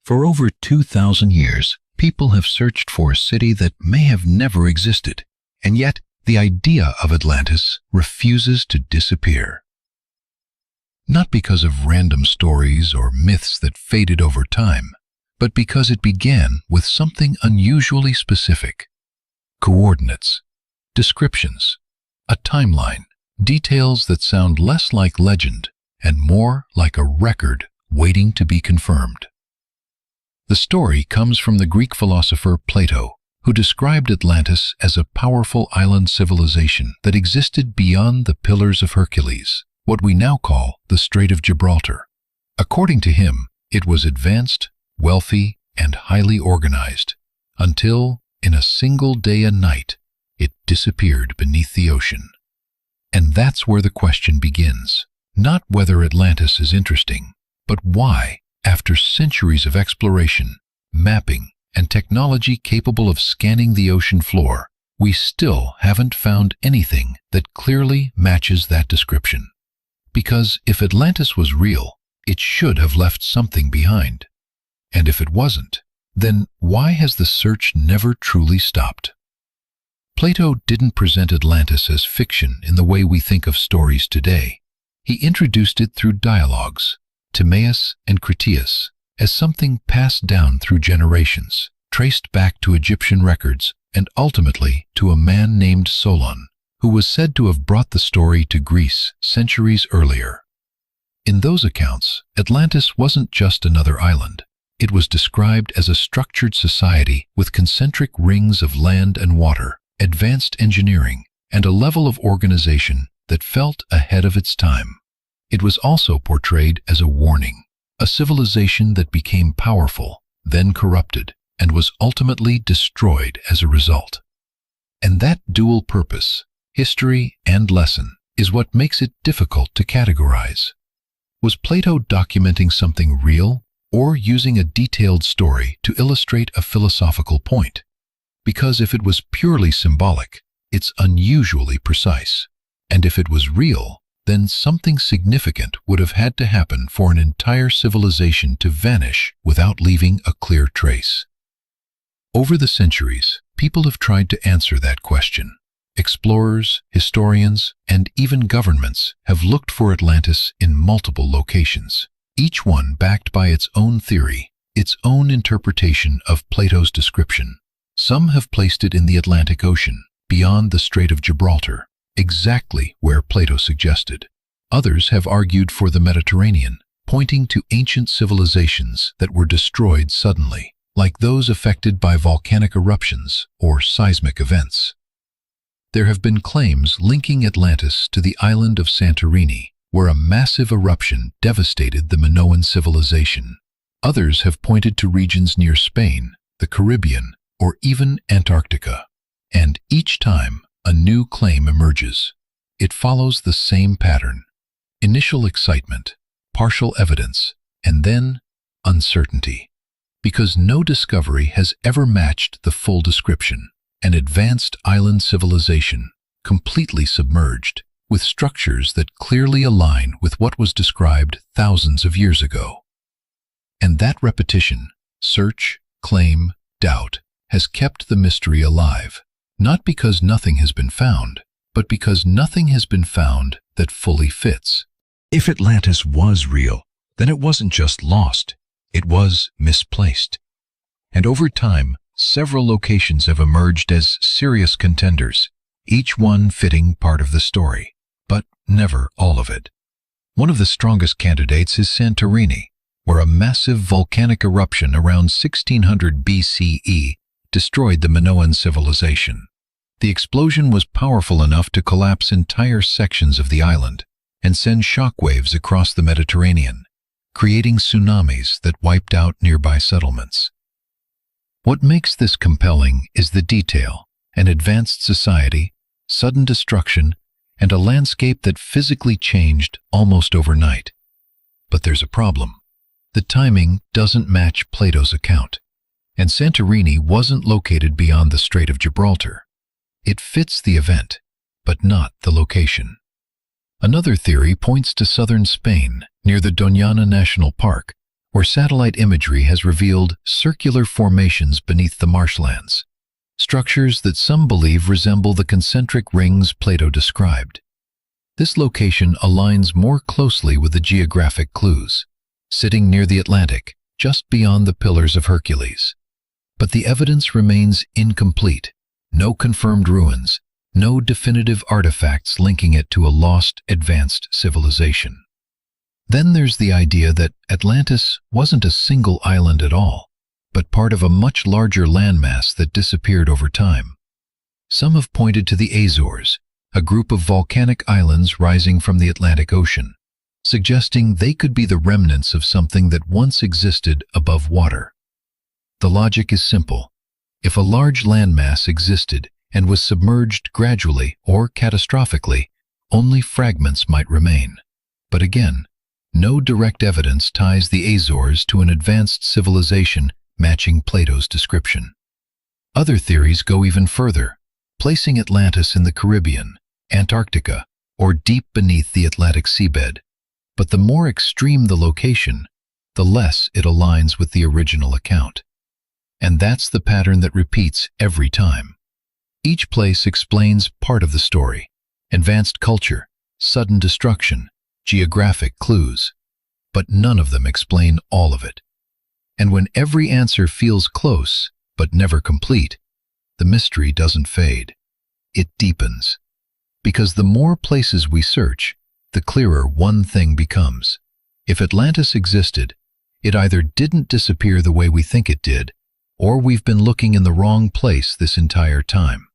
For over 2,000 years, people have searched for a city that may have never existed, and yet the idea of Atlantis refuses to disappear. Not because of random stories or myths that faded over time, but because it began with something unusually specific: coordinates, descriptions, a timeline, details that sound less like legend and more like a record waiting to be confirmed. The story comes from the Greek philosopher Plato, who described Atlantis as a powerful island civilization that existed beyond the Pillars of Hercules, what we now call the Strait of Gibraltar. According to him, it was advanced, wealthy, and highly organized, until, in a single day and night, it disappeared beneath the ocean. And that's where the question begins. Not whether Atlantis is interesting, but why, after centuries of exploration, mapping, and technology capable of scanning the ocean floor, we still haven't found anything that clearly matches that description. Because if Atlantis was real, it should have left something behind. And if it wasn't, then why has the search never truly stopped? Plato didn't present Atlantis as fiction in the way we think of stories today. He introduced it through dialogues, Timaeus and Critias, as something passed down through generations, traced back to Egyptian records, and ultimately to a man named Solon, who was said to have brought the story to Greece centuries earlier. In those accounts, Atlantis wasn't just another island. It was described as a structured society with concentric rings of land and water, advanced engineering, and a level of organization that felt ahead of its time. It was also portrayed as a warning, a civilization that became powerful, then corrupted, and was ultimately destroyed as a result. And that dual purpose, history and lesson, is what makes it difficult to categorize. Was Plato documenting something real, or using a detailed story to illustrate a philosophical point? Because if it was purely symbolic, it's unusually precise. And if it was real, then something significant would have had to happen for an entire civilization to vanish without leaving a clear trace. Over the centuries, people have tried to answer that question. Explorers, historians, and even governments have looked for Atlantis in multiple locations, each one backed by its own theory, its own interpretation of Plato's description. Some have placed it in the Atlantic Ocean, beyond the Strait of Gibraltar, exactly where Plato suggested. Others have argued for the Mediterranean, pointing to ancient civilizations that were destroyed suddenly, like those affected by volcanic eruptions or seismic events. There have been claims linking Atlantis to the island of Santorini, where a massive eruption devastated the Minoan civilization. Others have pointed to regions near Spain, the Caribbean, or even Antarctica. And each time, a new claim emerges. It follows the same pattern: initial excitement, partial evidence, and then uncertainty. Because no discovery has ever matched the full description: an advanced island civilization, completely submerged, with structures that clearly align with what was described thousands of years ago. And that repetition, search, claim, doubt, has kept the mystery alive. Not because nothing has been found, but because nothing has been found that fully fits. If Atlantis was real, then it wasn't just lost, it was misplaced. And over time, several locations have emerged as serious contenders, each one fitting part of the story, but never all of it. One of the strongest candidates is Santorini, where a massive volcanic eruption around 1600 BCE destroyed the Minoan civilization. The explosion was powerful enough to collapse entire sections of the island and send shockwaves across the Mediterranean, creating tsunamis that wiped out nearby settlements. What makes this compelling is the detail: an advanced society, sudden destruction, and a landscape that physically changed almost overnight. But there's a problem. The timing doesn't match Plato's account, and Santorini wasn't located beyond the Strait of Gibraltar. It fits the event, but not the location. Another theory points to southern Spain, near the Doñana National Park, where satellite imagery has revealed circular formations beneath the marshlands, structures that some believe resemble the concentric rings Plato described. This location aligns more closely with the geographic clues, sitting near the Atlantic, just beyond the Pillars of Hercules. But the evidence remains incomplete. No confirmed ruins, no definitive artifacts linking it to a lost, advanced civilization. Then there's the idea that Atlantis wasn't a single island at all, but part of a much larger landmass that disappeared over time. Some have pointed to the Azores, a group of volcanic islands rising from the Atlantic Ocean, suggesting they could be the remnants of something that once existed above water. The logic is simple. If a large landmass existed and was submerged gradually or catastrophically, only fragments might remain. But again, no direct evidence ties the Azores to an advanced civilization matching Plato's description. Other theories go even further, placing Atlantis in the Caribbean, Antarctica, or deep beneath the Atlantic seabed. But the more extreme the location, the less it aligns with the original account. And that's the pattern that repeats every time. Each place explains part of the story: advanced culture, sudden destruction, geographic clues. But none of them explain all of it. And when every answer feels close, but never complete, the mystery doesn't fade. It deepens. Because the more places we search, the clearer one thing becomes. If Atlantis existed, it either didn't disappear the way we think it did, or we've been looking in the wrong place this entire time.